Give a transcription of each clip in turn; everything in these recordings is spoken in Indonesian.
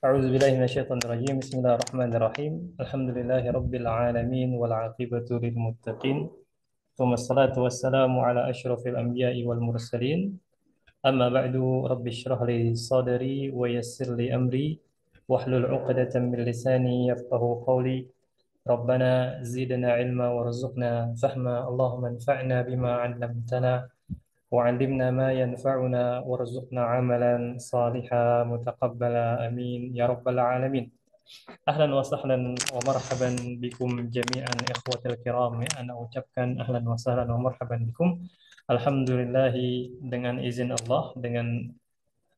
أعوذ بالله من الشيطان الرجيم بسم الله الرحمن الرحيم الحمد لله رب العالمين والعاقبة للمتقين ثم الصلاة والسلام على أشرف الأنبياء والمرسلين أما بعد رب اشرح لي صدري ويسر لي أمري واحلل عقدة من لساني يفقه قولي ربنا زدنا علما وارزقنا فهما اللهم انفعنا بما علمتنا وعلمنا ما ينفعنا وارزقنا عملا صالحا متقبلا آمين يا رب العالمين. Ahlan wa sahlan wa marhaban bikum jami'an ikhwatil kiram ya. Ana ucapkan ahlan wa sahlan wa marhaban bikum. Alhamdulillahi dengan izin Allah, dengan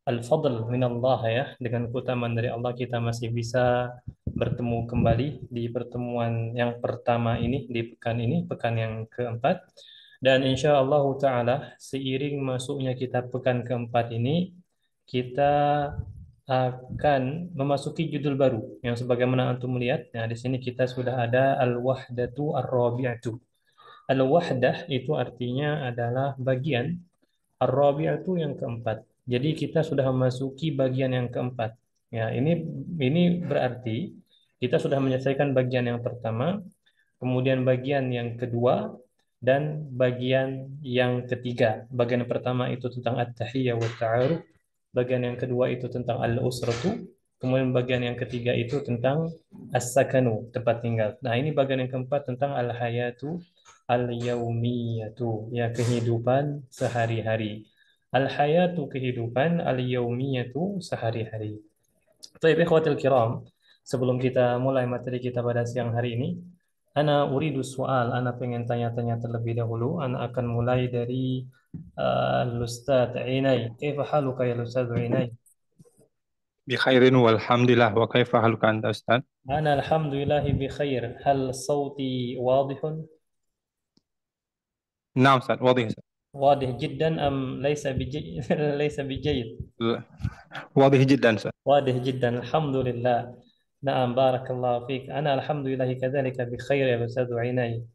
al-fadl min Allah ya, dengan keutamaan dari Allah kita masih bisa bertemu kembali di pertemuan yang pertama ini, di pekan ini, pekan yang keempat. Dan insya Allah Ta'ala seiring masuknya kita pekan keempat ini, kita akan memasuki judul baru yang sebagaimana antum melihat. Nah, di sini kita sudah ada al-wahdatu ar-rabi'atu. Al-wahdah itu artinya adalah bagian, ar-rabi'atu yang keempat. Jadi kita sudah memasuki bagian yang keempat. Ya, ini berarti kita sudah menyelesaikan bagian yang pertama, kemudian bagian yang kedua, dan bagian yang ketiga. Bagian pertama itu tentang at-tahiyyah wa ta'aruf, bagian yang kedua itu tentang al-usratu, kemudian bagian yang ketiga itu tentang as-sakanu, tempat tinggal. Nah, ini bagian yang keempat tentang al-hayatu al-yaumiyatu, ya kehidupan sehari-hari. Al-hayatu kehidupan, al-yaumiyatu sehari-hari. Baik, ikhwatul kiram, sebelum kita mulai materi kita pada siang hari ini, ana uridu soal, ana pengen tanya-tanya terlebih dahulu. Ana akan mulai dari Ustaz Inai. Kaifa haluka ya Ustaz Inai? بخير والحمد لله وكيف حالك أنت أستاذ؟ Ana alhamdulillahi bi khair. Hal sauti wadihun? نعم أستاذ واضح أستاذ. Wadih jiddan am laysa bijayid? Laysa bijayid. واضح جدا أستاذ. Wadih jiddan. Alhamdulillah. Naam, barakallahu fiik. Ana alhamdulillahi kadzalika bi khair ya Ustaz Inai.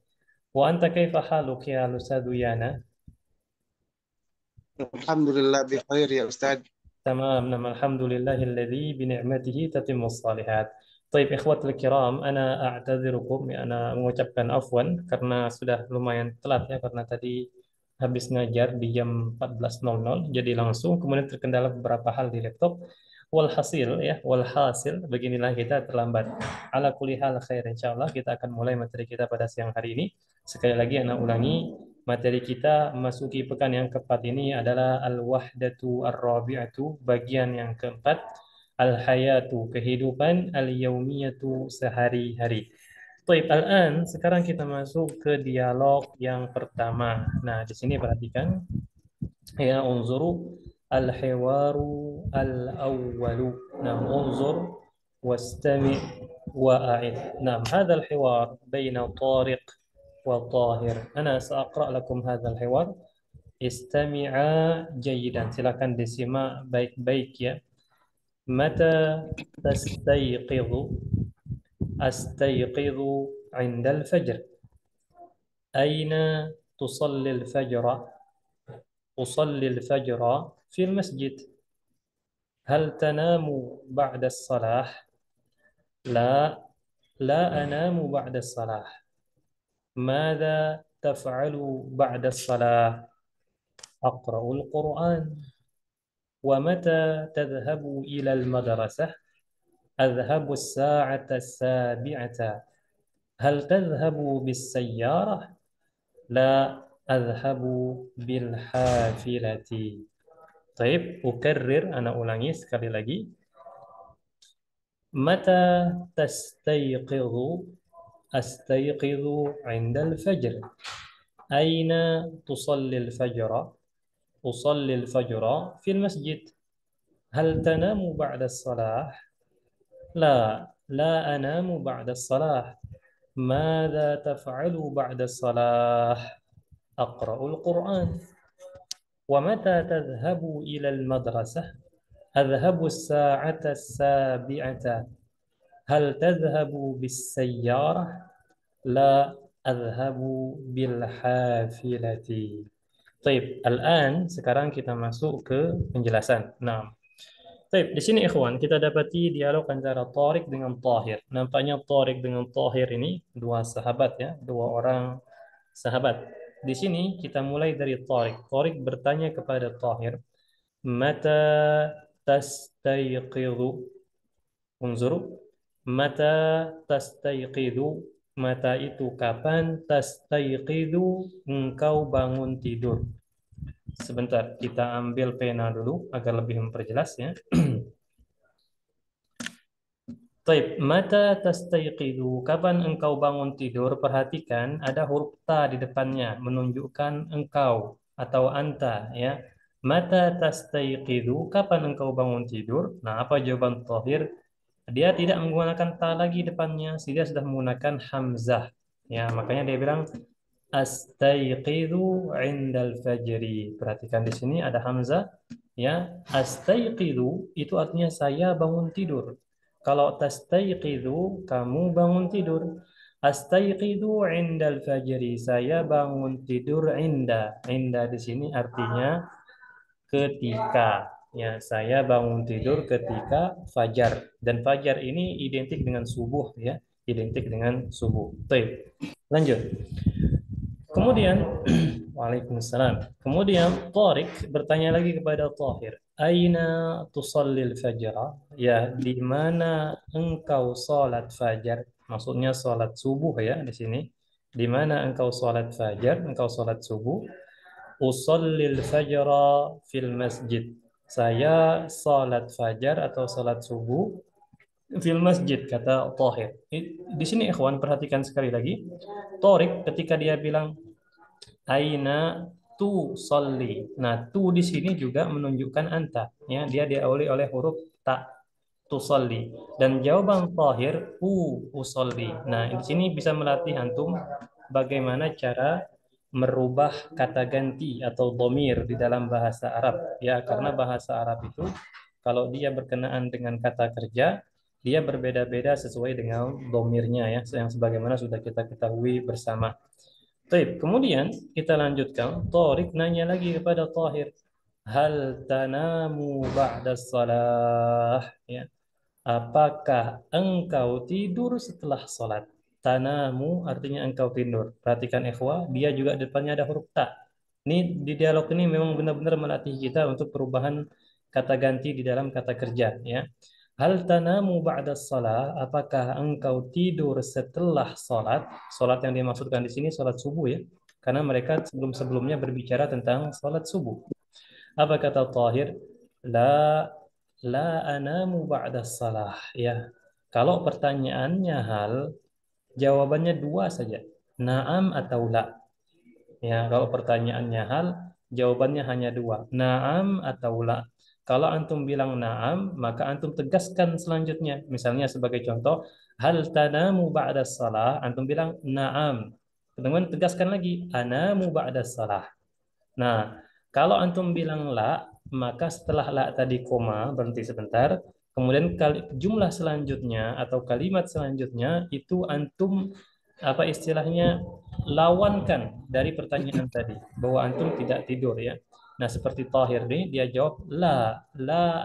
Wa anta kaifa haluk ya Ustaz Yana? الحمد لله بخير يا أستاذ. تمام. نعم الحمد لله الذي بنعمته تتم الصالحات. طيب ikhwatul kiram, ana a'tadzirkum, ana mengucapkan afwan karena sudah lumayan telat ya, karena tadi habis ngajar di jam 14.00 jadi langsung, kemudian terkendala beberapa hal di laptop. Walhasil ya, walhasil beginilah kita terlambat. Ala kulli hal khair, insyaallah kita akan mulai materi kita pada siang hari ini. Sekali lagi ana ulangi, materi kita memasuki pekan yang keempat ini adalah al-wahdatu ar-rabi'atu, bagian yang keempat, al-hayatu kehidupan, al-yaumiyatu sehari-hari. Baik, al-an sekarang kita masuk ke dialog yang pertama. Nah, di sini perhatikan ya, unzuru al-hiwaru al-awwalu. Nah, unzur wastami' wa'id. Nah, هذا الحوار بين طارق وطاهر. أنا سأقرأ لكم هذا الحوار. Istami'a jayidan. Silakan disimak baik-baik ya. Mata tastayqidhu? Astayqidhu 'inda al-fajr. Aina tusalli al-fajra? Usalli al-fajra fi al-masjid. Hal tanamu ba'da as-salah? La, la anamu ba'da as-salah. ماذا تفعل بعد الصلاة؟ أقرأ القرآن. ومتى تذهب إلى المدرسة؟ أذهب الساعة 7. هل تذهب بالسيارة؟ لا، أذهب بالحافلة. طيب أكرر، أنا ulangi sekali lagi. متى تستيقظ؟ أستيقظ عند الفجر. أين تصلي الفجر؟ أصلي الفجر في المسجد. هل تنام بعد الصلاة؟ لا، لا أنام بعد الصلاة. ماذا تفعل بعد الصلاة؟ أقرأ القرآن. ومتى تذهب إلى المدرسة؟ أذهب الساعة 7. هل تذهب بالسيارة؟ لا، أذهب بالحافلة. Baik, al-an sekarang kita masuk ke penjelasan. Nah, Baik, di sini ikhwan kita dapati dialog antara Tariq dengan Tahir. Nampaknya Tariq dengan Tahir ini dua sahabat ya, dua orang sahabat. Di sini kita mulai dari Tariq. Tariq bertanya kepada Tahir, "Mata tastayqidhu?" Unzur, "Mata tastayqidhu?" Mata itu kapan? Tastayqidhu, engkau bangun tidur. Sebentar, kita ambil pena dulu agar lebih memperjelas ya. Taib, mata tastayqidu, kapan engkau bangun tidur? Perhatikan ada huruf ta di depannya menunjukkan engkau atau anta ya. Mata tastayqidu, kapan engkau bangun tidur? Nah, apa jawaban Thahir? Dia tidak menggunakan ta lagi depannya, dia sudah menggunakan hamzah. Ya, makanya dia bilang astayqidu indal fajri. Perhatikan di sini ada hamzah ya. Astayqidu itu artinya saya bangun tidur. Kalau tastayqidu kamu bangun tidur. Astayqidu indal fajri, saya bangun tidur inda. Inda di sini artinya ketika. Ya, saya bangun tidur ketika fajar. Dan fajar ini identik dengan subuh ya, identik dengan subuh. Baik. Lanjut. Kemudian, Waalaikumsalam. Kemudian Tariq bertanya lagi kepada Tahir, "Aina tusallil fajra?" Ya, di mana engkau salat fajar? Maksudnya salat subuh ya di sini. Di mana engkau salat fajar? Engkau salat subuh. Usallil fajra fil masjid. Saya salat fajar atau salat subuh fil masjid, kata Tahir. Di sini ikhwan perhatikan sekali lagi. Tariq ketika dia bilang aina tu solli. Nah, tu di sini juga menunjukkan anta. Ya, dia diawali oleh huruf ta, tu solli. Dan jawaban Tahir usolli. Nah, di sini bisa melatih antum bagaimana cara merubah kata ganti atau domir di dalam bahasa Arab. Ya, karena bahasa Arab itu kalau dia berkenaan dengan kata kerja, dia berbeda-beda sesuai dengan domirnya ya, yang sebagaimana sudah kita ketahui bersama. Baik, kemudian kita lanjutkan. Tariq nanya lagi kepada Tahir, hal tanamu ba'da salah? Ya. Apakah engkau tidur setelah salat? Tanamu artinya engkau tidur. Perhatikan ikhwah, dia juga depannya ada huruf ta. Ini di dialog ini memang benar-benar melatih kita untuk perubahan kata ganti di dalam kata kerja. Ya. Hal tanamu ba'da salah? Apakah engkau tidur setelah salat? Salat yang dimaksudkan di sini salat subuh ya. Karena mereka sebelum-sebelumnya berbicara tentang salat subuh. Apa kata Tahir? La anamu ba'da salah. Ya. Kalau pertanyaannya hal, jawabannya dua saja. Naam atau la. Ya, kalau pertanyaannya hal, jawabannya hanya dua. Naam atau la. Kalau antum bilang naam, maka antum tegaskan selanjutnya. Misalnya sebagai contoh, hal tanamu ba'da salah, antum bilang naam. Kemudian tegaskan lagi, anamu ba'da salah. Nah, kalau antum bilang la, maka setelah la tadi koma, berhenti sebentar, kemudian jumlah selanjutnya atau kalimat selanjutnya itu antum apa istilahnya lawankan dari pertanyaan tadi bahwa antum tidak tidur ya. Nah, seperti Tahir nih dia jawab la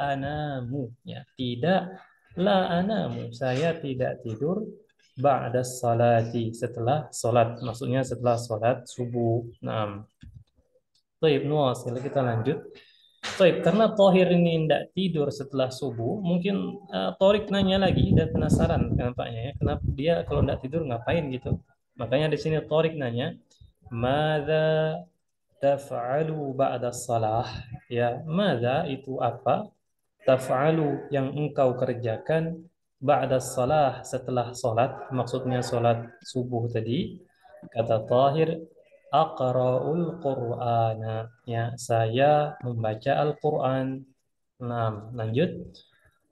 anamu ya, tidak la anamu, saya tidak tidur ba'da salati, setelah salat, maksudnya setelah salat subuh. Nah, baik, nuasil kita lanjut. Baik, karena Tohir ini tidak tidur setelah subuh, mungkin Torik nanya lagi dan penasaran nampaknya ya, kenapa dia kalau tidak tidur ngapain gitu. Makanya di sini Torik nanya, "Madza taf'alu ba'da salah?" Ya, madza itu apa? Taf'alu yang engkau kerjakan ba'da salah setelah salat, maksudnya salat subuh tadi. Kata Tahir, aqra'ul Qur'ana. Ya, saya membaca Al-Qur'an. Nah, lanjut.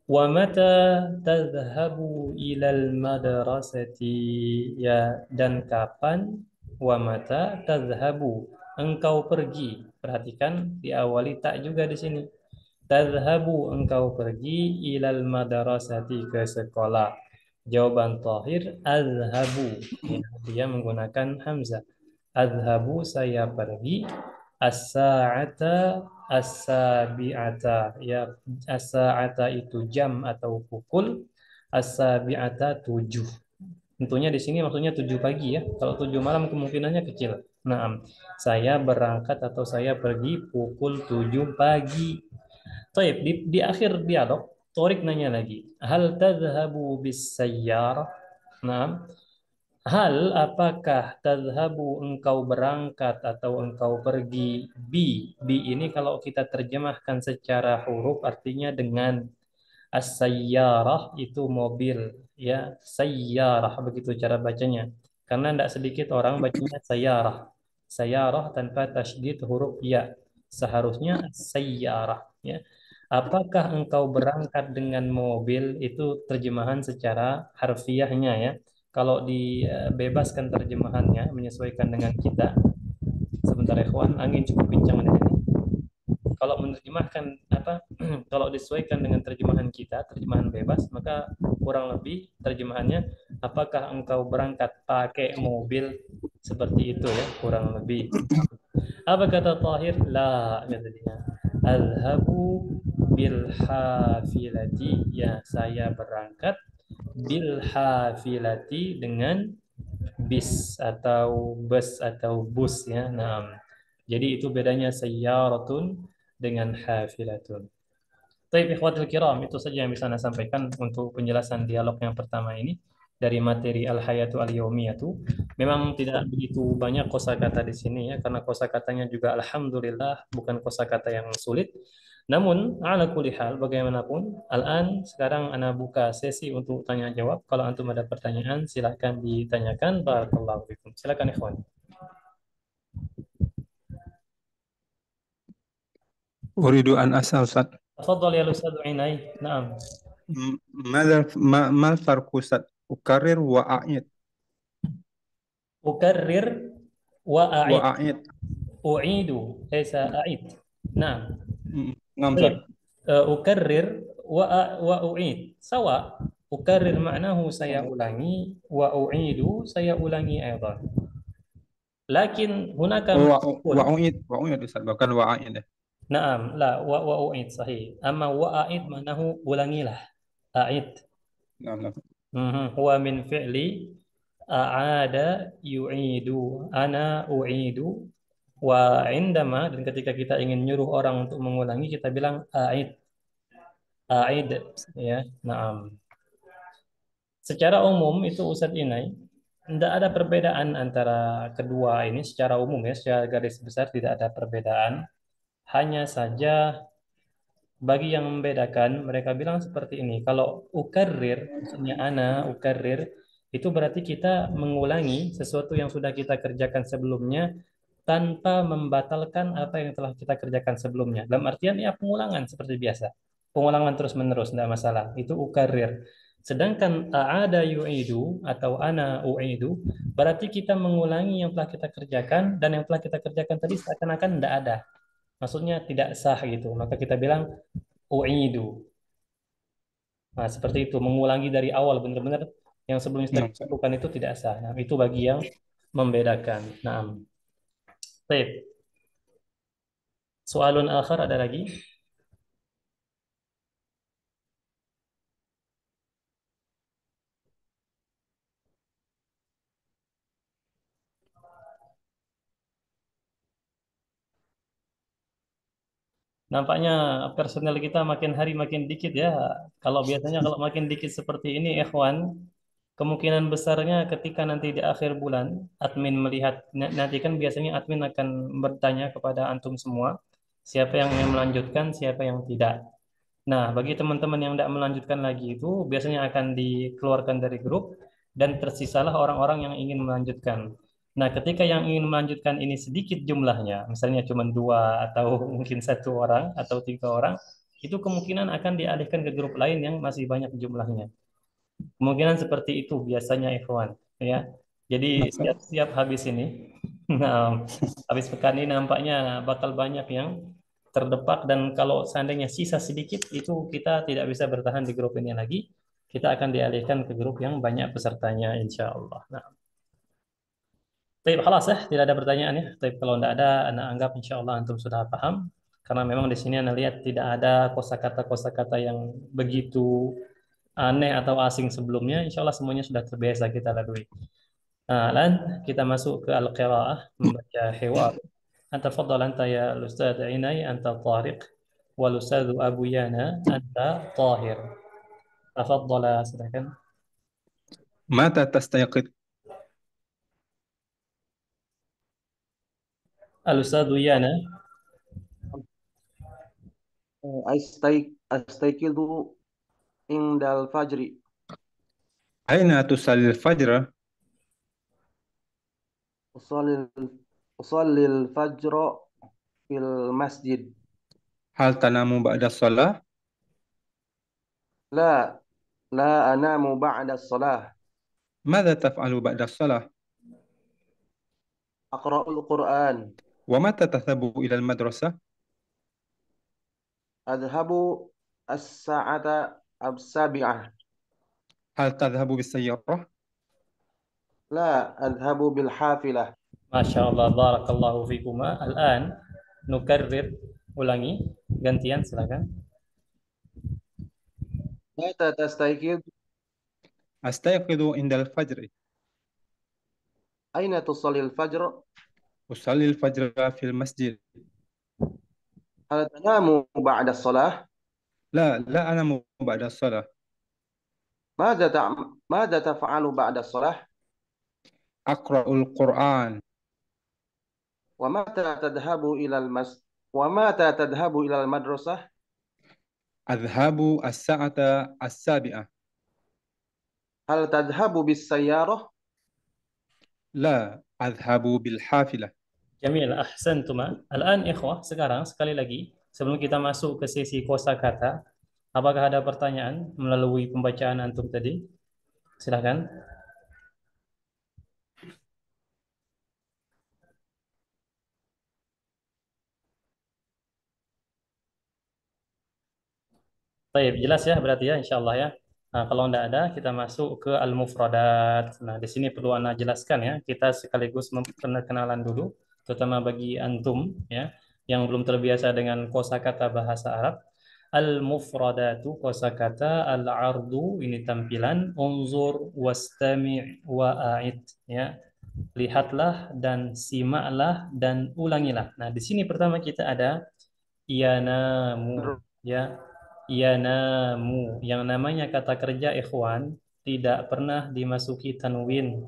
Wa mata tadhhabu ilal madrasati? Ya, dan kapan? Wa mata tadhhabu? Engkau pergi. Perhatikan diawali tak juga di sini. Tadhhabu, engkau pergi ilal madrasati, ke sekolah. Jawaban Tahir azhabu. Ya, dia menggunakan hamzah. Azhabu, saya pergi. As-sa'ata as-sabi'ata. Ya, as-sa'ata itu jam atau pukul, as-sabi'ata 7. Tentunya di sini maksudnya 7 pagi ya. Kalau 7 malam kemungkinannya kecil. Nah, saya berangkat atau saya pergi pukul 7 pagi. Baik, di akhir dialog, Torik nanya lagi, hal tadhabu bis sayyarah? Nah, apakah tadhabu engkau berangkat atau engkau pergi bi ini kalau kita terjemahkan secara huruf artinya dengan as-sayyarah itu mobil ya sayyarah begitu cara bacanya karena tidak sedikit orang bacanya sayyarah tanpa tasydid huruf ya seharusnya sayyarah ya apakah engkau berangkat dengan mobil itu terjemahan secara harfiahnya ya kalau dibebaskan terjemahannya menyesuaikan dengan kita sebentar ikhwan angin cukup kencang di sini kalau menerjemahkan apa kalau disesuaikan dengan terjemahan kita terjemahan bebas maka kurang lebih terjemahannya apakah engkau berangkat pakai mobil seperti itu ya kurang lebih apa kata Tahir la kata dia azhabu bil hafilati ya saya berangkat bil hafilati dengan bis atau bus atau bus ya nah jadi itu bedanya sayyaratun dengan hafilatun. Baik, ikhwatul kiram, itu saja yang bisa saya sampaikan untuk penjelasan dialog yang pertama ini dari materi al-hayatu al-yaumiyatu. Memang tidak begitu banyak kosakata di sini ya, karena kosakatanya juga alhamdulillah bukan kosakata yang sulit. Namun, ala kulli hal, bagaimanapun, al-an sekarang ana buka sesi untuk tanya jawab. Kalau antum ada pertanyaan, silakan ditanyakan. Barakallahu fikum. Silakan ikhwan. Uridu an asal Ustaz. تفضل يا أستاذ عيني نعم ما الفرق Ustaz? Ukarir wa a'id. أكرر Wa وأعيد a'id. أعيد ليس أعيد نعم Ngam Ustaz. طيب أكرر وأعيد سواء أكرر معناه سيأولاني وأعيد سيأولاني أيضا لكن هناك Wa u'id Ustaz, bukan wa a'id. نعم لا وأعيد صحيح أما وأعيد معناه ulangilah أعيد Ngam. هو من فعل أعاد يعيد أنا أعيد وعندما dan ketika kita ingin nyuruh orang untuk mengulangi kita bilang aid ya naam secara umum itu Ustadz Inai tidak ada perbedaan antara kedua ini secara umum ya secara garis besar tidak ada perbedaan hanya saja bagi yang membedakan mereka bilang seperti ini kalau ukarir maksudnya ana ukarir itu berarti kita mengulangi sesuatu yang sudah kita kerjakan sebelumnya tanpa membatalkan apa yang telah kita kerjakan sebelumnya. Dalam artian ya pengulangan seperti biasa. Pengulangan terus-menerus, tidak masalah. Itu ukarir. Sedangkan a'ada yu'idu atau ana u'idu, berarti kita mengulangi yang telah kita kerjakan dan yang telah kita kerjakan tadi seakan-akan tidak ada. Maksudnya tidak sah gitu. Maka kita bilang u'idu. Nah, seperti itu, mengulangi dari awal benar-benar yang sebelumnya kita lakukan itu tidak sah. Nah, itu bagi yang membedakan. Nah, baik. Soalun akhir ada lagi? Nampaknya personel kita makin hari makin dikit ya. Kalau biasanya kalau makin dikit seperti ini, ikhwan, kemungkinan besarnya ketika nanti di akhir bulan, admin melihat, nanti kan biasanya admin akan bertanya kepada antum semua, siapa yang ingin melanjutkan, siapa yang tidak. Nah, bagi teman-teman yang tidak melanjutkan lagi itu biasanya akan dikeluarkan dari grup dan tersisalah orang-orang yang ingin melanjutkan. Nah, ketika yang ingin melanjutkan ini sedikit jumlahnya, misalnya cuma dua atau mungkin satu orang atau tiga orang, itu kemungkinan akan dialihkan ke grup lain yang masih banyak jumlahnya. Kemungkinan seperti itu biasanya Ikhwan, ya. Jadi siap-siap habis ini. Nah, habis pekan ini nampaknya bakal banyak yang terdepak dan kalau seandainya sisa sedikit itu kita tidak bisa bertahan di grup ini lagi. Kita akan dialihkan ke grup yang banyak pesertanya insya Allah. Nah, baik, خلاص ya, tidak ada pertanyaan ya. Tapi kalau tidak ada, Anda anggap insya Allah antum sudah paham. Karena memang di sini Anda lihat tidak ada kosakata-kosakata yang begitu aneh atau asing sebelumnya. Insya Allah semuanya sudah terbiasa kita lalui. Nah, dan kita masuk ke al-qiraah, membaca hiwar. Tafadhal anta ya Ustaz Inai, anta Tariq, wal Ustaz Abu Yana, anta Tahir. Tafadhal, silakan. متى تستيقظ؟ Al-Ustaz Yana. أستيقظ عند الفجر. أين تصلي الفجر؟ أصلي أصلي الفجر في المسجد. هل تنام بعد الصلاة؟ لا، لا أنام بعد الصلاة. ماذا تفعل بعد الصلاة؟ أقرأ القرآن. ومتى تذهب إلى المدرسة؟ أذهب الساعة 7. هل تذهب بالسيارة؟ لا، أذهب بالحافلة. Masya Allah, barakallahu fikuma. Al-an, nukarrir, ulangi, gantian silakan. متى تستيقظ؟ أستيقظ عند الفجر. أين تصلي الفجر؟ أصلي الفجر في المسجد. هل تنام بعد الصلاة؟ لا، لا أنام بعد الصلاة. ماذا تفعل بعد الصلاة؟ أقرأ القرآن. ومتى تذهب إلى ومتى تذهب إلى المدرسة؟ أذهب الساعة 7. هل تذهب بالسيارة؟ لا، أذهب بالحافلة. Jamil, ahsantuma. Al-an ikhwah, sekarang sekali lagi sebelum kita masuk ke sesi kosakata, apakah ada pertanyaan melalui pembacaan antum tadi? Silakan. Baik, jelas ya berarti ya insyaallah ya. Nah, kalau tidak ada kita masuk ke al-mufradat. Nah, di sini perlu ana jelaskan ya. Kita sekaligus memperkenalan dulu terutama bagi antum ya yang belum terbiasa dengan kosakata bahasa Arab. Al-mufradatu kosakata, al-ardu ini tampilan, unzur wastami' wa'id ya. Lihatlah dan simaklah dan ulangilah. Nah, di sini pertama kita ada yanamu ya. Yanamu yang namanya kata kerja ikhwan tidak pernah dimasuki tanwin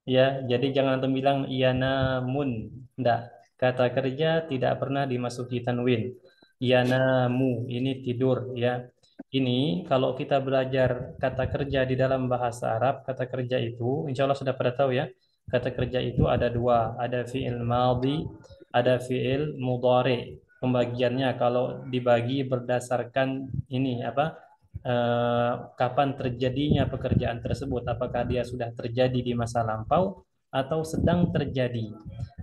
ya, jadi jangan antum bilang yanamun, enggak, kata kerja tidak pernah dimasuki tanwin. Yanamu ini tidur ya. Ini kalau kita belajar kata kerja di dalam bahasa Arab, kata kerja itu insya Allah sudah pada tahu ya. Kata kerja itu ada dua, ada fi'il madhi, ada fi'il mudhari. Pembagiannya kalau dibagi berdasarkan ini apa? Kapan terjadinya pekerjaan tersebut, apakah dia sudah terjadi di masa lampau atau sedang terjadi.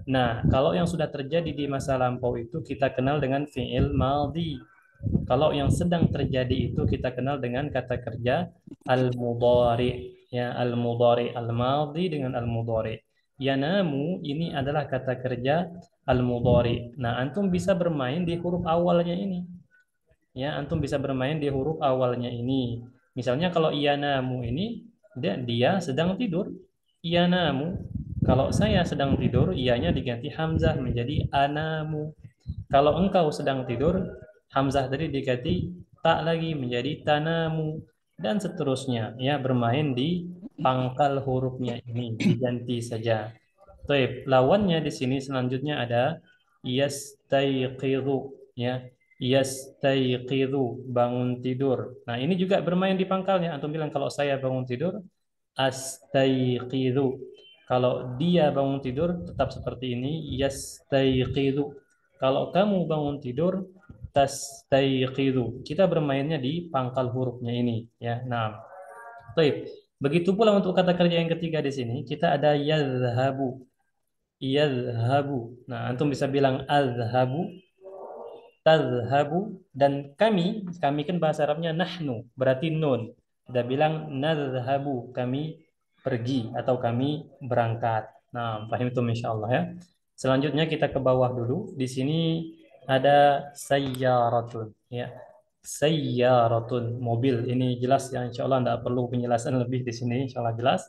Nah, kalau yang sudah terjadi di masa lampau itu kita kenal dengan fi'il madhi. Kalau yang sedang terjadi itu kita kenal dengan kata kerja al-mudhari. Ya, al-mudhari, al-madhi dengan al-mudhari. Yanamu ini adalah kata kerja al-mudhari. Nah, antum bisa bermain di huruf awalnya ini. Ya, antum bisa bermain di huruf awalnya ini. Misalnya kalau iyanamu ini dia sedang tidur. Iyanamu. Kalau saya sedang tidur, ianya diganti hamzah menjadi anamu. Kalau engkau sedang tidur, hamzah tadi diganti tak lagi menjadi tanamu dan seterusnya. Ya, bermain di pangkal hurufnya ini diganti saja. Baik, lawannya di sini selanjutnya ada yastayqizu ya. Yastayqizu, bangun tidur. Nah, ini juga bermain di pangkalnya. Antum bilang kalau saya bangun tidur, astayqizu. Kalau dia bangun tidur tetap seperti ini, yastayqizu. Kalau kamu bangun tidur, tastayqizu. Kita bermainnya di pangkal hurufnya ini ya. Nah, baik. Begitu pula untuk kata kerja yang ketiga di sini, kita ada yadhhabu. Yadhhabu. Nah, antum bisa bilang azhabu, tadhhabu, dan kami kan bahasa Arabnya nahnu, berarti nun. Kita bilang nadhhabu, kami pergi atau kami berangkat. Nah, paham itu insyaallah ya. Selanjutnya kita ke bawah dulu. Di sini Ada sayyaratun, ya. Sayyaratun, mobil. Ini jelas ya, insya Allah tidak perlu penjelasan lebih di sini, insya Allah jelas.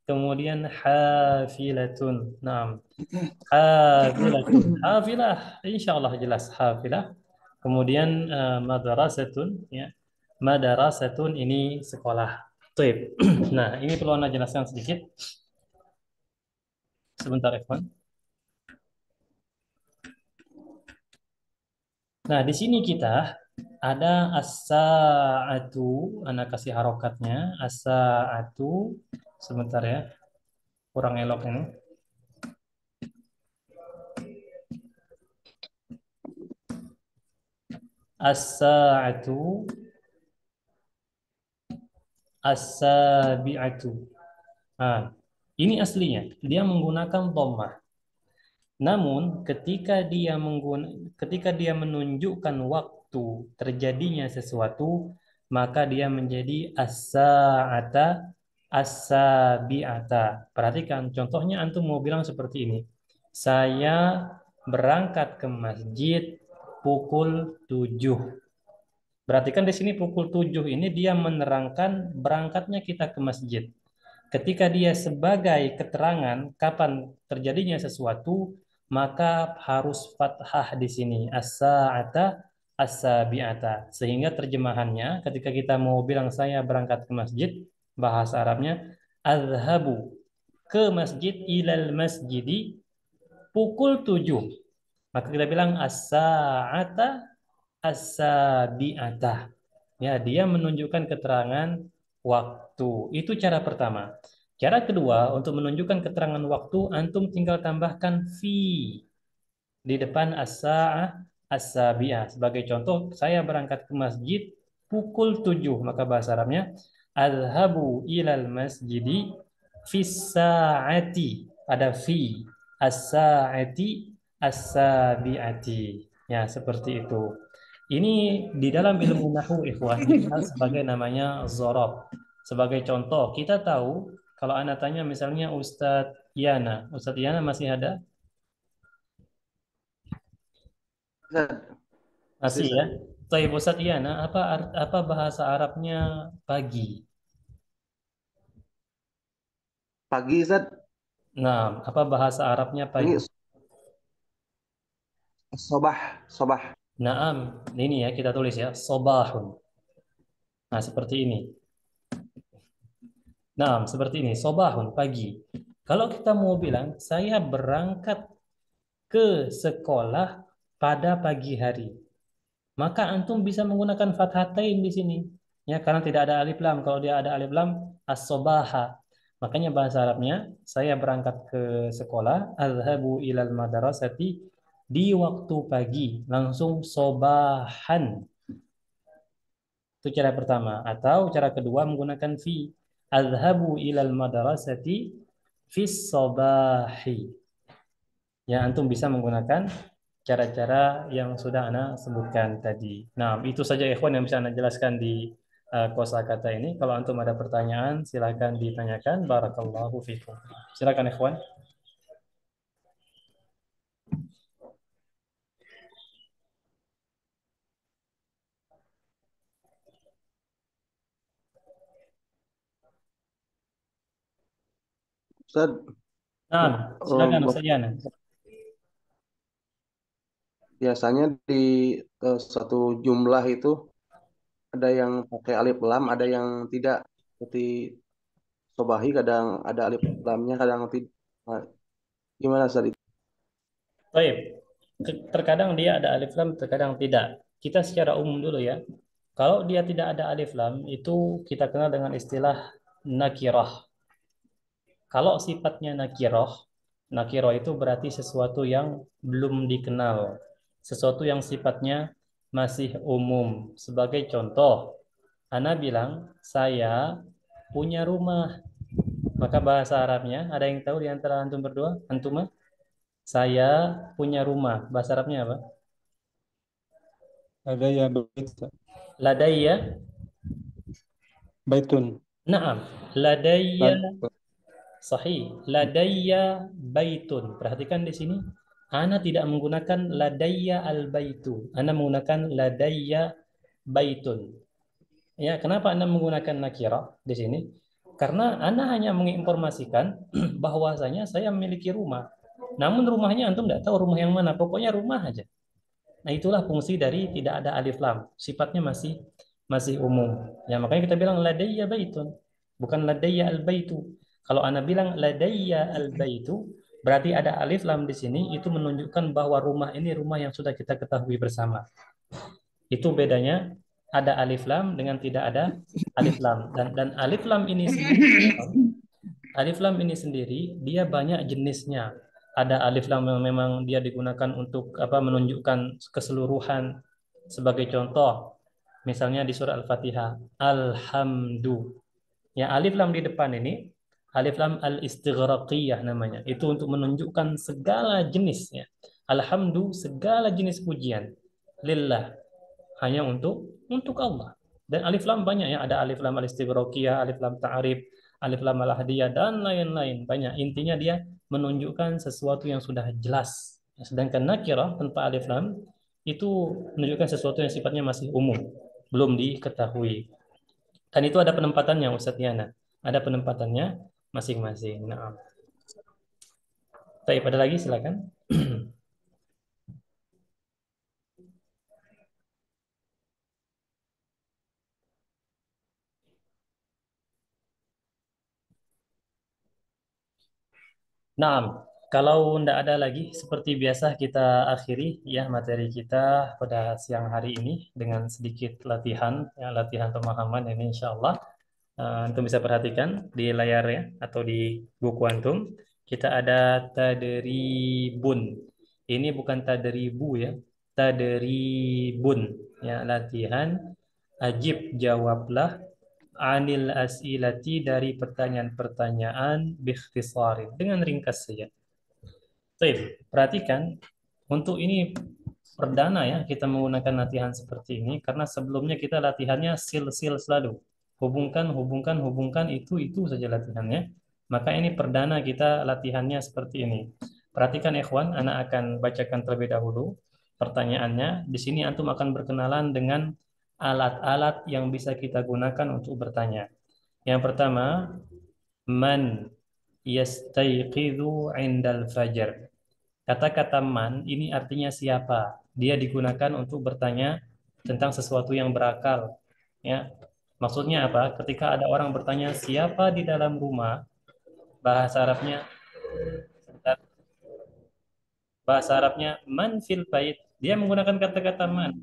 Kemudian hafilatun. Nah, hafilatun. Hafilah, insya Allah jelas hafilah. Kemudian madrasatun, ya. Madrasatun ini sekolah. Tuh. Nah, ini perlu Anda jelaskan sedikit. Sebentar, Ikhwan. Nah, di sini kita ada as-sa'atu, Anda kasih harokatnya, as-sa'atu, sebentar ya, kurang elok ini. As-sa'atu, as-sabi'atu. Nah, ini aslinya, dia menggunakan dhammah. Namun ketika dia menunjukkan waktu terjadinya sesuatu, maka dia menjadi as-sa'ata as-sabi'ata. Perhatikan, contohnya antum mau bilang seperti ini. Saya berangkat ke masjid pukul 7. Berarti kan di sini pukul 7 ini dia menerangkan berangkatnya kita ke masjid. Ketika dia sebagai keterangan kapan terjadinya sesuatu, maka harus fathah di sini as-sa'ata as-sabi'ata. Sehingga terjemahannya ketika kita mau bilang saya berangkat ke masjid, bahasa Arabnya azhabu ke masjid ilal masjidi pukul 7. Maka kita bilang as-sa'ata as-sabi'ata. Ya, dia menunjukkan keterangan waktu. Itu cara pertama. Cara kedua, untuk menunjukkan keterangan waktu, antum tinggal tambahkan fi di depan as-sa'ah as-sabi'ah. Sebagai contoh, saya berangkat ke masjid pukul 7. Maka bahasa Arabnya, adhabu ilal masjidi fis sa'ati. Ada fi. As-sa'ati as-sabi'ati. Ya, seperti itu. Ini di dalam ilmu nahwu ikhwah dikenal sebagai namanya zorob. Sebagai contoh, kita tahu kalau anak tanya misalnya Ustadz Yana masih ada? Ustaz, masih Masih ya. Ustaz. Taib Ustadz Yana, apa bahasa Arabnya pagi? Pagi Ustaz, Nah, apa bahasa Arabnya pagi? pagi sobah, sobah. Naam, ini ya kita tulis ya, sobahun. Nah, seperti ini. Nah, seperti ini, sobahun pagi. Kalau kita mau bilang saya berangkat ke sekolah pada pagi hari, maka antum bisa menggunakan fathatain di sini. Ya, karena tidak ada alif lam. Kalau dia ada alif lam, as-sobaha. Makanya bahasa Arabnya, saya berangkat ke sekolah, azhabu ilal madarasati, di waktu pagi, langsung sobahan. Itu cara pertama. Atau cara kedua menggunakan fi. Azhabu ilal madarasati fis sobahi. Ya, antum bisa menggunakan cara-cara yang sudah Ana sebutkan tadi. Nah, itu saja ikhwan yang bisa Ana jelaskan di kosakata ini. Kalau antum ada pertanyaan, silakan ditanyakan. Barakallahu fikum. Silakan ikhwan. Ustaz, Nah, silakan Ustaz Bapak, Yana. biasanya di satu jumlah itu ada yang pakai alif lam, ada yang tidak. Seperti sobahi kadang ada alif lamnya, kadang tidak. Nah, gimana Ustaz itu? Baik. Terkadang dia ada alif lam, terkadang tidak. Kita secara umum dulu ya. Kalau dia tidak ada alif lam, itu kita kenal dengan istilah nakirah. Kalau sifatnya nakiroh itu berarti sesuatu yang belum dikenal, sesuatu yang sifatnya masih umum. Sebagai contoh, Ana bilang saya punya rumah, maka bahasa Arabnya ada yang tahu di antara antum berdua? Antuma? Saya punya rumah. Bahasa Arabnya apa? Ada ya bait, Ladayya. baitun. Naam. Ladayya. Lad- Sahih. Ladayya baitun. Perhatikan di sini. Ana tidak menggunakan ladayya al-baitu. Ana menggunakan ladayya baitun. Ya, kenapa Anda menggunakan nakirah di sini? Karena Anda hanya menginformasikan bahwasanya saya memiliki rumah. Namun rumahnya antum tidak tahu rumah yang mana, pokoknya rumah aja. Nah, itulah fungsi dari tidak ada alif lam. Sifatnya masih masih umum. Ya, makanya kita bilang ladayya baitun, bukan ladayya al-baitu. Kalau Anda bilang ladayya al-baitu, berarti ada alif lam di sini, itu menunjukkan bahwa rumah ini rumah yang sudah kita ketahui bersama. Itu bedanya ada alif lam dengan tidak ada alif lam. Dan alif lam ini sendiri, alif lam ini sendiri dia banyak jenisnya. Ada alif lam yang memang dia digunakan untuk apa menunjukkan keseluruhan. Sebagai contoh, misalnya di surah Al-Fatihah, alhamdu. Ya, alif lam di depan ini alif lam al-istighraqiyah namanya. Itu untuk menunjukkan segala jenisnya. Alhamdu segala jenis pujian. Lillah hanya untuk Allah. Dan alif lam banyak ya, ada alif lam al-istighraqiyah, alif lam ta'rif, alif lam al-ahdiyah dan lain-lain banyak. Intinya dia menunjukkan sesuatu yang sudah jelas. Sedangkan nakirah tanpa alif lam itu menunjukkan sesuatu yang sifatnya masih umum, belum diketahui. Dan itu ada penempatannya Ustaz Yana. Ada penempatannya masing-masing. Nah, baik, pada lagi silakan. Nah, kalau tidak ada lagi, seperti biasa kita akhiri ya materi kita pada siang hari ini dengan sedikit latihan, ya, latihan pemahaman ini insya Allah. Antum bisa perhatikan di layar ya atau di buku antum. Kita ada tadribun. Ini bukan tadribu ya, tadribun ya latihan. Ajib jawablah anil asilati dari pertanyaan-pertanyaan bikhtisarin dengan ringkas saja. Baik, perhatikan untuk ini perdana ya kita menggunakan latihan seperti ini karena sebelumnya kita latihannya sil-sil selalu. Hubungkan itu saja latihannya. Maka ini perdana kita latihannya seperti ini. Perhatikan ikhwan, anak akan bacakan terlebih dahulu pertanyaannya. Di sini antum akan berkenalan dengan alat-alat yang bisa kita gunakan untuk bertanya. Yang pertama, man yastayqidhu indal fajar. Kata-kata man ini artinya siapa? Dia digunakan untuk bertanya tentang sesuatu yang berakal. Ya, maksudnya apa? Ketika ada orang bertanya siapa di dalam rumah, bahasa Arabnya bahasa Arabnya man fil bait. Dia menggunakan kata-kata man.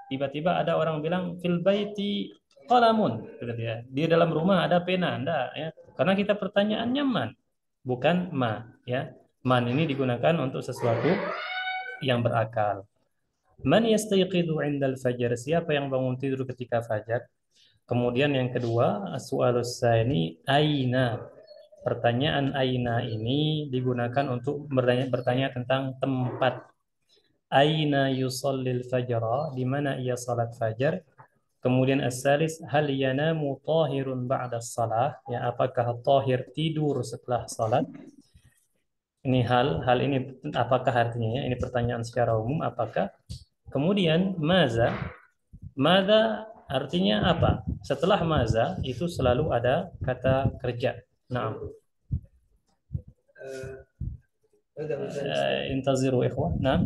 Tiba-tiba ada orang bilang fil baiti qalamun, kata dia. Di dalam rumah ada pena, enggak ya? Karena kita pertanyaannya man, bukan ma, ya. Man ini digunakan untuk sesuatu yang berakal. Man yastayqidu 'indal fajar? Siapa yang bangun tidur ketika fajar? Kemudian yang kedua, as-su'alus tsani aina? Pertanyaan aina ini digunakan untuk bertanya tentang tempat. Aina yusallil fajra? Di mana ia salat fajar? Kemudian as-salis hal yanamu tahirun ba'da salah? Ya, apakah tahir tidur setelah salat? Ini hal ini apakah artinya ya? Ini pertanyaan secara umum apakah? Kemudian maza? Maza artinya apa? Setelah maza itu selalu ada kata kerja. Nah, intaziru ikhwan. Nah,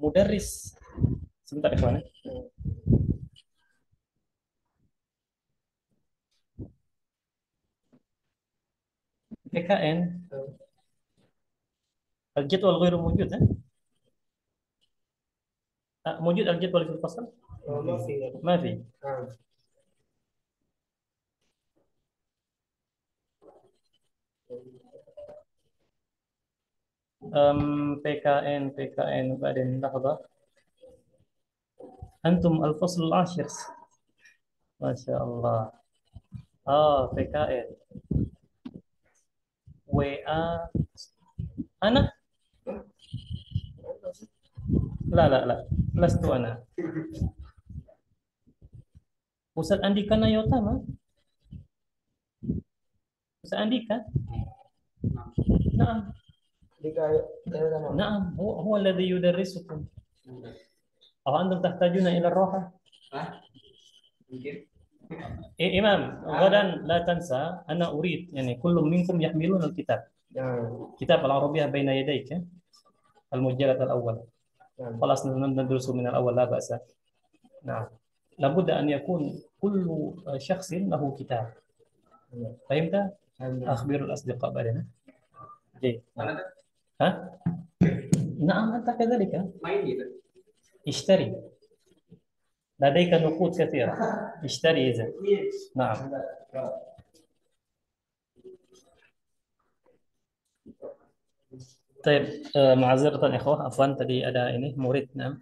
mudarris. Sebentar ikhwan. PKN. الجدول غير موجود ها؟ موجود الجدول في الفصل؟ ما في. PKN بعدين لحظة. أنتم الفصل العاشر ما شاء الله. PKN WA أنا لا لست أنا. Ustaz Andika Nayota mah Ustaz Andika. Naam. نعم هو الذي يدرسكم أو أنتم تحتاجون إلى الراحة إمام غدا لا تنسى أنا أريد يعني كل منكم يحملون الكتاب كتاب العربية بين يديك المجلد الأول خلاص ندرسه من الأول لا بأس نعم لابد أن يكون كل شخص له كتاب فهمت؟ أخبر الأصدقاء بعدين جيد ها؟ نعم أنت كذلك اشتري لديك نقود كثيرة اشتري إذا نعم طيب معذرة ikhwah afwan tadi ada ini murid nah,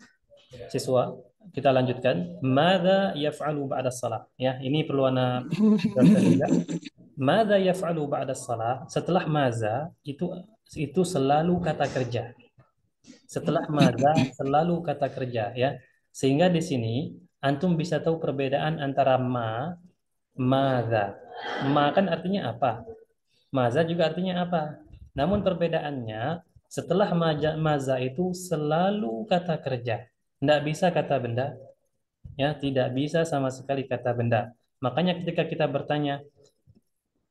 siswa kita lanjutkan ماذا يفعل بعد الصلاة ya ini perlu ana jelaskan juga ماذا يفعل بعد الصلاة setelah maza itu selalu kata kerja setelah maza selalu kata kerja ya sehingga di sini antum bisa tahu perbedaan antara maza ma kan artinya apa maza juga artinya apa namun perbedaannya setelah maza itu selalu kata kerja tidak bisa kata benda ya tidak bisa sama sekali kata benda makanya ketika kita bertanya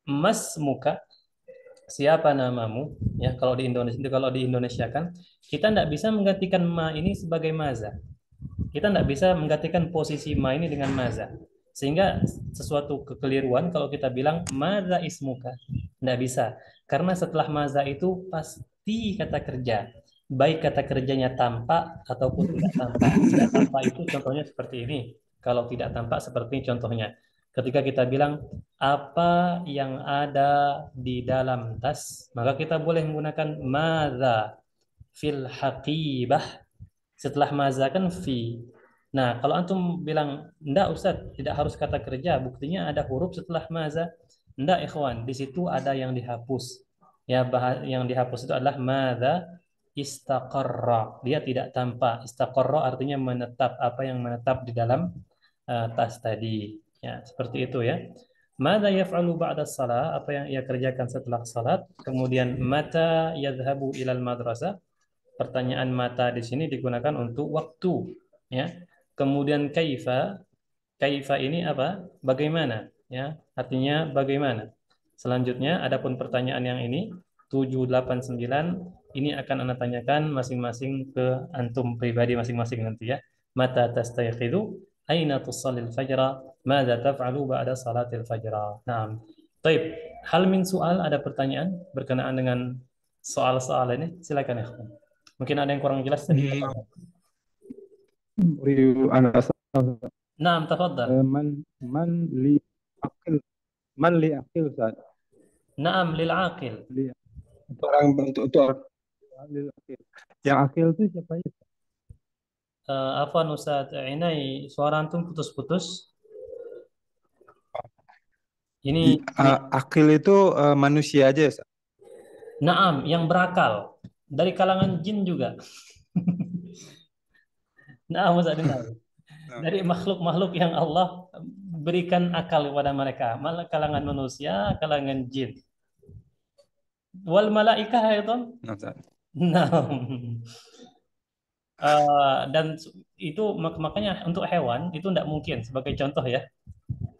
mas muka siapa namamu ya kalau di Indonesia kan kita tidak bisa menggantikan ma ini sebagai maza kita tidak bisa menggantikan posisi ma ini dengan maza sehingga sesuatu kekeliruan kalau kita bilang maza ismuka tidak bisa karena setelah maza itu pasti kata kerja baik kata kerjanya tampak ataupun tidak tampak itu contohnya seperti ini kalau tidak tampak seperti ini contohnya ketika kita bilang apa yang ada di dalam tas maka kita boleh menggunakan maza fil haqibah setelah maza kan fi. Nah, kalau antum bilang enggak Ustaz, tidak harus kata kerja, buktinya ada huruf setelah maza. Enggak, ikhwan, di situ ada yang dihapus. Ya, yang dihapus itu adalah maza istaqarra. Dia tidak tampak. Istaqarra artinya menetap, apa yang menetap di dalam tas tadi. Ya, seperti itu ya. Mada yaf'alu ba'da salat? Apa yang ia kerjakan setelah salat? Kemudian mata yadhhabu ilal madrasah? Pertanyaan mata di sini digunakan untuk waktu, ya. Kemudian kaifa ini apa? Bagaimana, ya. Artinya bagaimana. Selanjutnya, adapun pertanyaan yang ini 7, 8, 9 ini akan Anda tanyakan masing-masing ke antum pribadi masing-masing nanti ya. Mata tastayqidu? Aina tusallil fajra? Madza taf'alu ba'da salatil fajra? Naam. Baik, hal min soal ada pertanyaan berkenaan dengan soal-soal ini? Silakan ya. Mungkin ada yang kurang jelas tadi. أريد أن أسأل Naam, tafadhal. من لي أقل من لي أقل Ustaz? Naam lil aqil. Untuk orang untuk lil akil. Yang akil itu siapa ya? Afwan Ustaz Inai, suara antum putus-putus. Ini Akil itu manusia aja ya Ustaz? naam yang berakal dari kalangan jin juga. Naam Ustaz Inai. Dari makhluk-makhluk yang Allah berikan akal kepada mereka, kalangan manusia, kalangan jin. Wal malaikah itu. Nah, Ustaz. Naam. Dan itu makanya untuk hewan itu tidak mungkin sebagai contoh ya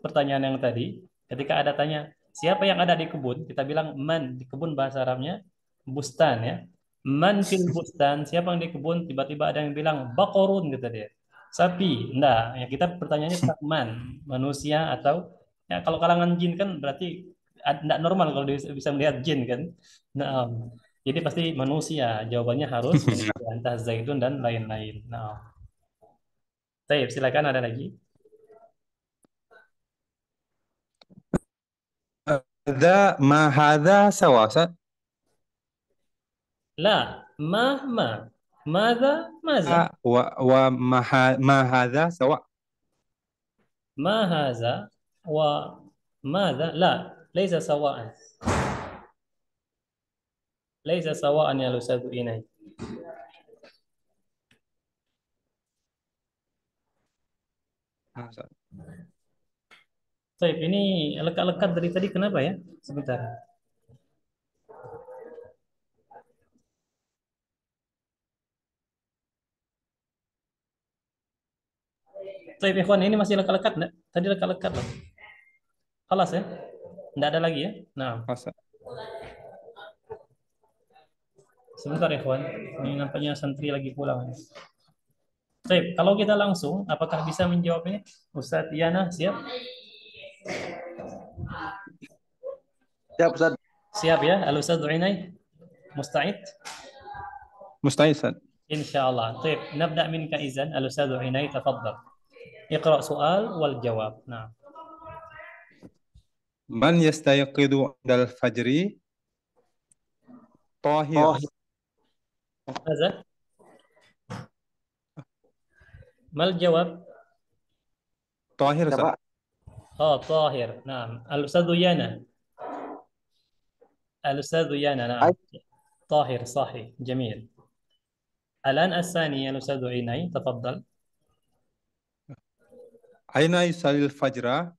pertanyaan yang tadi ketika ada tanya siapa yang ada di kebun kita bilang man di kebun bahasa Arabnya bustan ya man fil bustan siapa yang di kebun tiba-tiba ada yang bilang bakorun gitu dia sapi enggak ya kita pertanyaannya tentang man manusia atau ya kalau kalangan jin kan berarti enggak normal kalau dia bisa melihat jin kan nah jadi pasti manusia jawabannya harus manusia, entah zaitun dan lain-lain nah baik silakan ada lagi Hadza sawa Ustaz? لا ماذا ماذا ما هذا سواء. ما هذا وماذا لا ليس سواء ليس سواء يا أستاذ إيناي Nah, Ustaz. Baik, ini lekat-lekat dari tadi kenapa ya? Sebentar. Baik, ikhwan, ini masih lekat-lekat enggak? Tadi lekat-lekat loh. Kelas ya? Enggak ada lagi ya? Nah, Masa. sebentar ikhwan. Ini nampaknya santri lagi pulang. Baik, kalau kita langsung, apakah bisa menjawabnya? Ustadz Yana, siap? Siap, Ustaz. Siap ya? Al-Ustadz Uinay? Musta'id? Mustahil, Ustaz. إن شاء الله طيب نبدأ منك إذن الأستاذ عناي تفضل اقرأ سؤال والجواب نعم Man yastayqidu indal fajri tahir. Oh, ماذا؟ ما الجواب؟ Tahir, ya, Ustaz. Pak. طاهر نعم الأستاذ يانا الأستاذ يانا Ay, نعم طاهر صحيح جميل الآن الثاني الأستاذ عناي تفضل Aina yusalil fajra?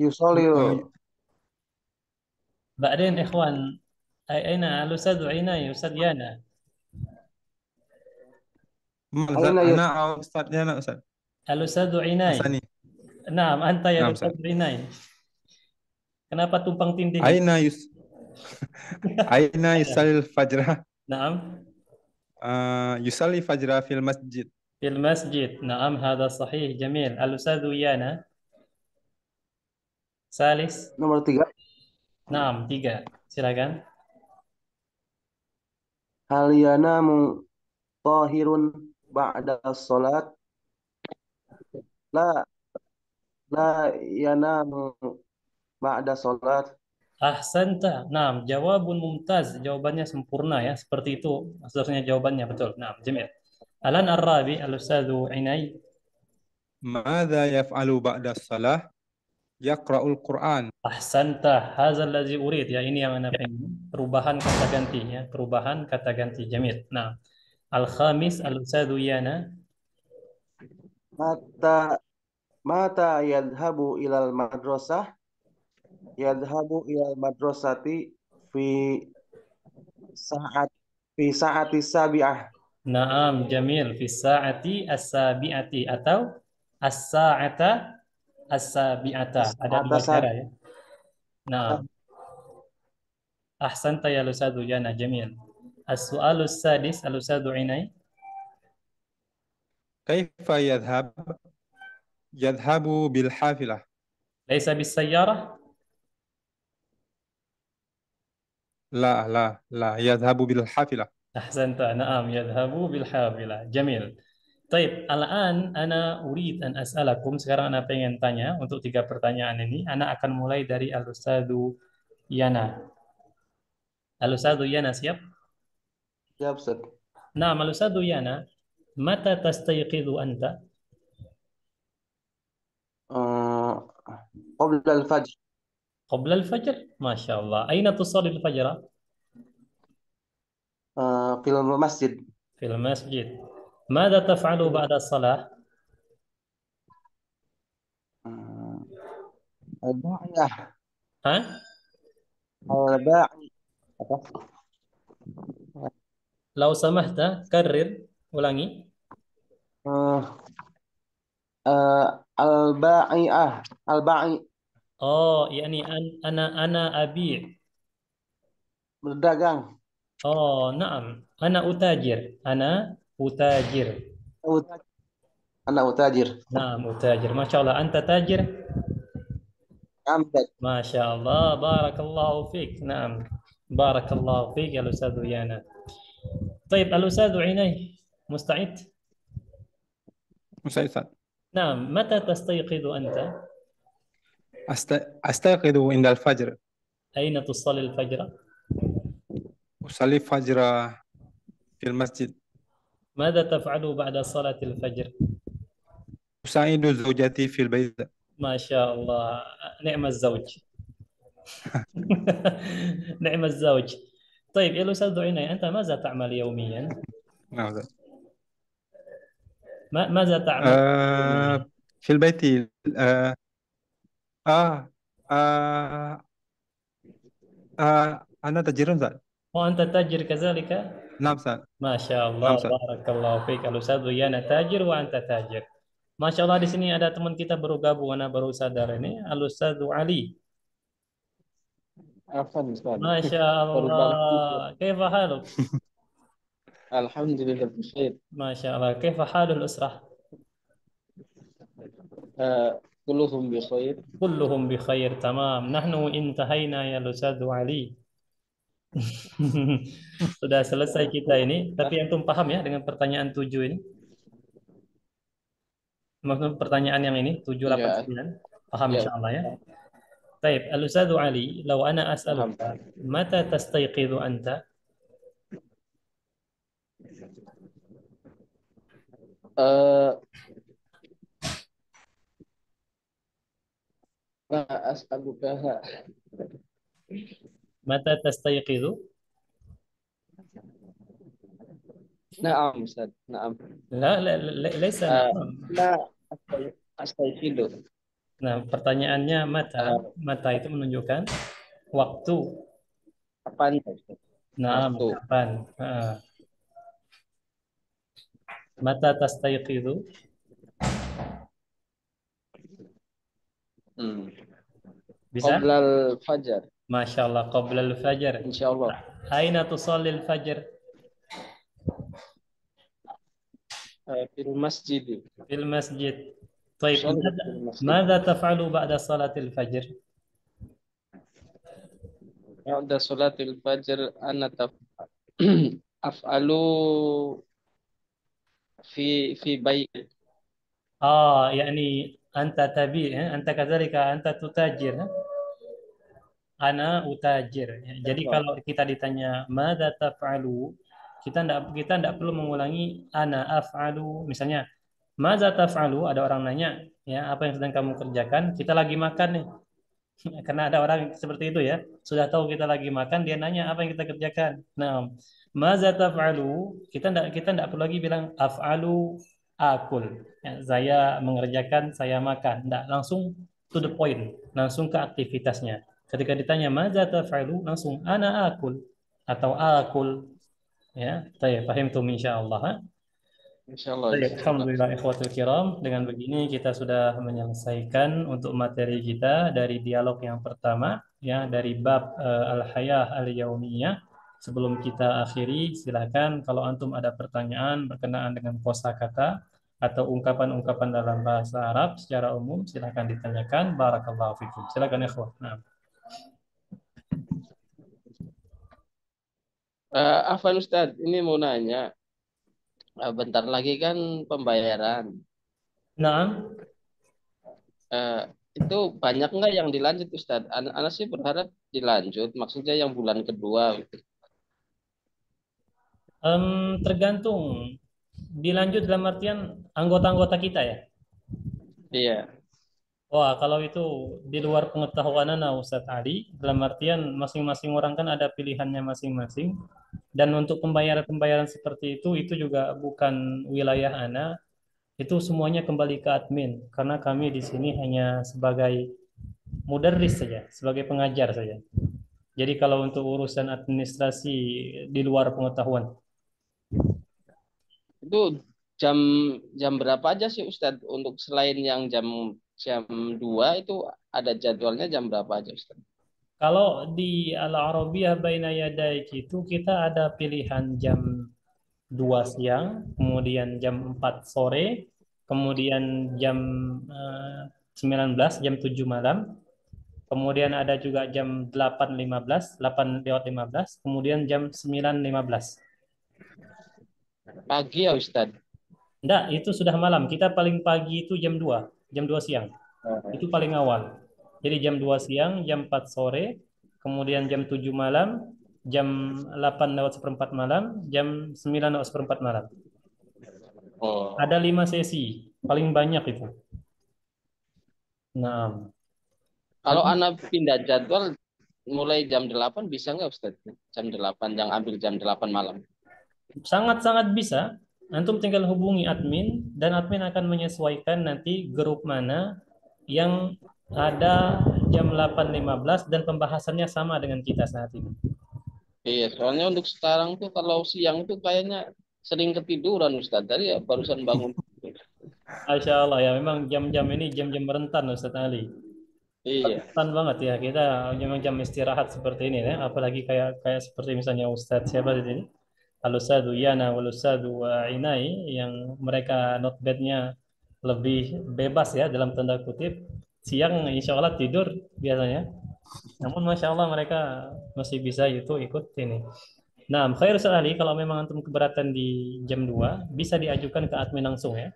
yusolil. بعدين إخوان أين الأستاذ عناي أستاذ يانا Ustaz, Aina yus. ana au Ustaz Yana, Ustaz. الأستاذ عناي Asani. نعم أنت يا Naam, الأستاذ Ustaz. عناي kenapa tumpang tindih ini Aina yus Aina yusalil fajra? نعم Yusalli fajra fil masjid. في المسجد نعم هذا صحيح جميل الأستاذ يانا ثالث Nomor 3. نعم tiga silakan Hal yanamu tahirun ba'da sholat? La, la yanamu ba'da sholat. ahsanta نعم جواب ممتاز jawabannya sempurna ya seperti itu seharusnya jawabannya betul نعم جميل الآن الرابع الأستاذ عناي Madza yaf'alu ba'da salah? Yaqra'ul Qur'an. ahsanta هذا الذي أريد ya ini yang Anda pengen perubahan kata ganti ya perubahan kata ganti جميل نعم الخامس الأستاذ يانا Mata, mata yadhabu ilal madrasah? Yadhabu ilal madrasati fi saat fi saati sabi'ah. نعم جميل في الساعة السابعة atau الساعة السابعة ada dua Atas cara ya نعم أحسنت يا الأستاذ جانا جميل السؤال السادس الأستاذ عناي Kaifa yadhhab? Yadhhabu bil hafilah. ليس بالسيارة La, yadhhabu bil hafilah. أحسنت نعم يذهب بالحافلة جميل طيب الآن أنا أريد أن أسألكم sekarang Ana pengen tanya untuk tiga pertanyaan ini Ana akan mulai dari Al-Ustadz Yana Al-Ustadz Yana siap? Siap, Ustaz. نعم الأستاذ يانا متى تستيقظ أنت؟ Eh, Qabla al-fajr. قبل الفجر؟ ما شاء الله أين تصلي الفجر؟ Fil masjid. في المسجد ماذا تفعل بعد الصلاة؟ Eh, Al-ba'iyah. ها؟ Al-ba'i. Apa? لو سمحت كرر ulangi Eh, Al-ba'i'ah. Al-ba'i. يعني أنا أبيع Berdagang. نعم أنا أتاجر أنا أتاجر Utaj- Anak utajir. نعم أتاجر ما شاء الله أنت تاجر Amjad. ما شاء الله بارك الله فيك نعم بارك الله فيك يا الأستاذ يانا طيب الأستاذ عيني مستعد؟ Ustaz. نعم متى تستيقظ أنت؟ Astaqidu indal fajr. أين تصلي الفجر؟ Usalli fajra fil masjid. ماذا تفعل بعد صلاة الفجر؟ Usaidu zawjati fil bait. ما شاء الله نعم الزوج نعم الزوج طيب يا الأستاذ عيني أنت ماذا تعمل يوميا؟ Nah, Ustaz. ماذا تعمل يوميا؟ Fil baiti Ah, ah, Anda tajirun, Ustaz? Oh, anta tajir kazalika? Naam, Ustaz. Masya Allah, Naam, Ustaz. barakallahu fiik. Al-Ustadz Yana tajir wa anta tajir. Masya Allah, di sini ada teman kita baru gabung, anak baru sadar ini, Al-Ustadz Ali. عفوا أستاذ Masya فربما Allah, kaifa haluk? الحمد لله بخير Masya Allah, kaifa halul usrah? كلهم بخير Kulluhum bi khair, tamam. Nahnu intahayna ya Ustadz Ali. Sudah selesai kita ini, tapi antum paham ya dengan pertanyaan 7 ini? Maksud pertanyaan yang ini, 7, 8, يا 9. Paham يا insya Allah ya? Baik, Al-Ustadz Ali, law ana نعم as'aluka, mata tastayqidhu anta? آه، ما أسألك Mata tastayqidhu? نعم أستاذ نعم La, laisa آه، na'am. لا أستيقظ Nah, pertanyaannya mata. آه، Mata itu menunjukkan waktu. kapan ya, Ustaz? Nah, Waktu. kapan? Mata tastayqidhu? Hmm. Bisa? قبل الفجر Masya Allah, qabla al-fajr. إن شاء الله Aina tusalli al-fajr? في المسجد Fil masjid. طيب, أصلي في المسجد ماذا تفعل بعد صلاة الفجر؟ بعد صلاة الفجر أنا أفعل في بيت يعني أنت تبيع، أنت كذلك أنت تتاجر. Ana utajir. Jadi الله kalau kita ditanya mada taf'alu, kita ndak perlu mengulangi ana af'alu. Misalnya, mada taf'alu, ada orang nanya, ya, apa yang sedang kamu kerjakan? Kita lagi makan nih. Karena ada orang seperti itu ya. Sudah tahu kita lagi makan, dia nanya apa yang kita kerjakan. Nah, maza taf'alu, kita ndak perlu lagi bilang af'alu akul. Ya, saya mengerjakan, saya makan. Ndak, langsung to the point, langsung ke aktivitasnya. Ketika ditanya maza taf'alu, langsung ana akul atau akul, ya. Saya paham tuh insyaallah. إن شاء الله Baik, إن شاء الله alhamdulillah ikhwatul kiram. Dengan begini kita sudah menyelesaikan untuk materi kita dari dialog yang pertama, ya, dari bab al-hayah al-yaumiyah. Sebelum kita akhiri, silakan kalau antum ada pertanyaan berkenaan dengan kosakata atau ungkapan-ungkapan dalam bahasa Arab secara umum, silakan ditanyakan. Barakallahu fikum. Silakan ikhwah. Nah. Afwan Ustadz, ini mau nanya, bentar lagi kan pembayaran. Nah, Eh, itu banyak nggak yang dilanjut Ustadz? Anak sih berharap dilanjut, maksudnya yang bulan kedua. Gitu. tergantung dilanjut dalam artian anggota-anggota kita ya. Iya, Wah, kalau itu di luar pengetahuan Ana, Ustadz Ali, dalam artian masing-masing orang kan ada pilihannya masing-masing. Dan untuk pembayaran-pembayaran seperti itu juga bukan wilayah Ana, itu semuanya kembali ke admin. Karena kami di sini hanya sebagai mudarris saja, sebagai pengajar saja. Jadi kalau untuk urusan administrasi di luar pengetahuan. itu jam jam berapa aja sih Ustadz? Untuk selain yang jam jam 2 itu ada jadwalnya jam berapa aja Ustadz? Kalau di Al-Arabiyah Baina Yadaik itu kita ada pilihan jam 2 siang, kemudian jam 4 sore, kemudian jam 19, jam 7 malam, kemudian ada juga jam 8.15, 8 lewat 15, kemudian jam 9.15. Pagi ya Ustadz? Enggak, itu sudah malam. Kita paling pagi itu jam 2 siang. Oh, Itu paling awal. Jadi jam 2 siang, jam 4 sore, kemudian jam 7 malam, jam 8 lewat seperempat malam, jam 9 lewat seperempat malam. oh. Ada 5 sesi, paling banyak itu. Nah, Kalau nanti anak pindah jadwal mulai jam 8 bisa nggak Ustadz? Jam 8 yang ambil jam 8 malam. sangat-sangat bisa. Antum tinggal hubungi admin dan admin akan menyesuaikan nanti grup mana yang ada jam 8.15 dan pembahasannya sama dengan kita saat ini. Iya, soalnya untuk sekarang tuh kalau siang tuh kayaknya sering ketiduran Ustaz. Tadi ya barusan bangun. Masya Allah ya, memang jam-jam ini jam-jam rentan Ustaz Ali. Iya, Rentan banget ya kita memang jam istirahat seperti ini ya, apalagi kayak kayak seperti misalnya Ustadz siapa di sini? Al-Ustadz Yana wal Ustadz Inai yang mereka not bednya lebih bebas ya dalam tanda kutip. Siang insya Allah tidur biasanya. Namun Masya Allah mereka masih bisa itu ikut ini. Nah, khair Ustaz Ali, kalau memang antum keberatan di jam 2 bisa diajukan ke admin langsung ya.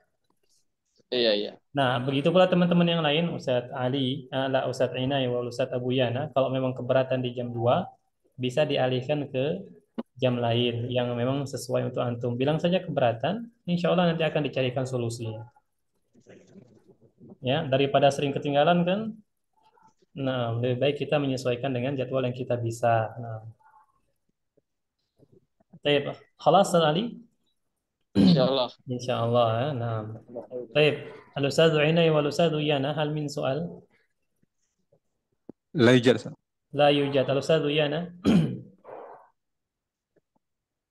iya, iya. Nah, begitu pula teman-teman yang lain, Ustadz Ali, lah Ustadz Inai, wal Ustadz Abu Yana, kalau memang keberatan di jam 2 bisa dialihkan ke jam lain yang memang sesuai untuk antum. Bilang saja keberatan, insya Allah nanti akan dicarikan solusinya. Ya, daripada sering ketinggalan kan, nah lebih baik kita menyesuaikan dengan jadwal yang kita bisa. Nah, baik, خلاص Ustadz Ali? Insya Allah. Insya Allah ya. Nah, baik. Al-Ustadz Inai wal Ustadz Yana, hal min soal? لا يوجد أستاذ. لا يوجد. Al-Ustadz Yana?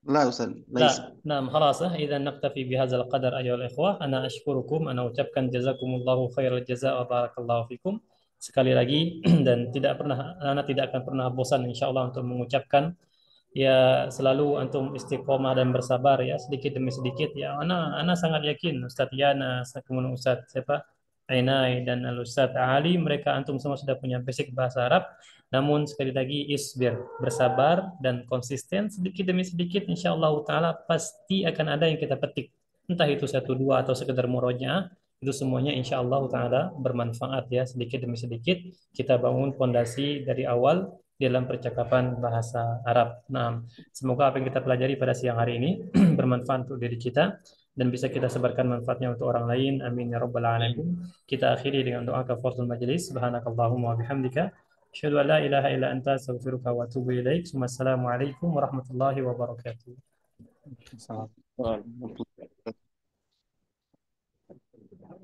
لا Ustaz, لا ليس. نعم خلاص إذا نكتفي بهذا القدر أيها الإخوة أنا أشكركم أنا ucapkan jazakumullahu khairal jaza wa barakallahu fikum sekali lagi dan tidak akan pernah bosan insyaallah untuk mengucapkan ya selalu antum istiqomah dan bersabar ya sedikit demi sedikit ya ana sangat yakin Ustadz Yana kemudian Ustadz siapa Ainai dan Al Ustadz Ali mereka antum semua sudah punya basic bahasa Arab namun sekali lagi isbir bersabar dan konsisten sedikit demi sedikit insya Allah taala pasti akan ada yang kita petik entah itu satu dua atau sekedar murojaah itu semuanya insya Allah taala bermanfaat ya sedikit demi sedikit kita bangun fondasi dari awal dalam percakapan bahasa Arab. Nah, semoga apa yang kita pelajari pada siang hari ini bermanfaat untuk diri kita dan bisa kita sebarkan manfaatnya untuk orang lain. Amin ya rabbal alamin. Kita akhiri dengan doa kafaratul majelis. Subhanakallahumma wa bihamdika asyhadu an la ilaha illa anta astaghfiruka wa atubu ilaik. Wassalamualaikum warahmatullahi wabarakatuh. Salam. Waalaikumsalam.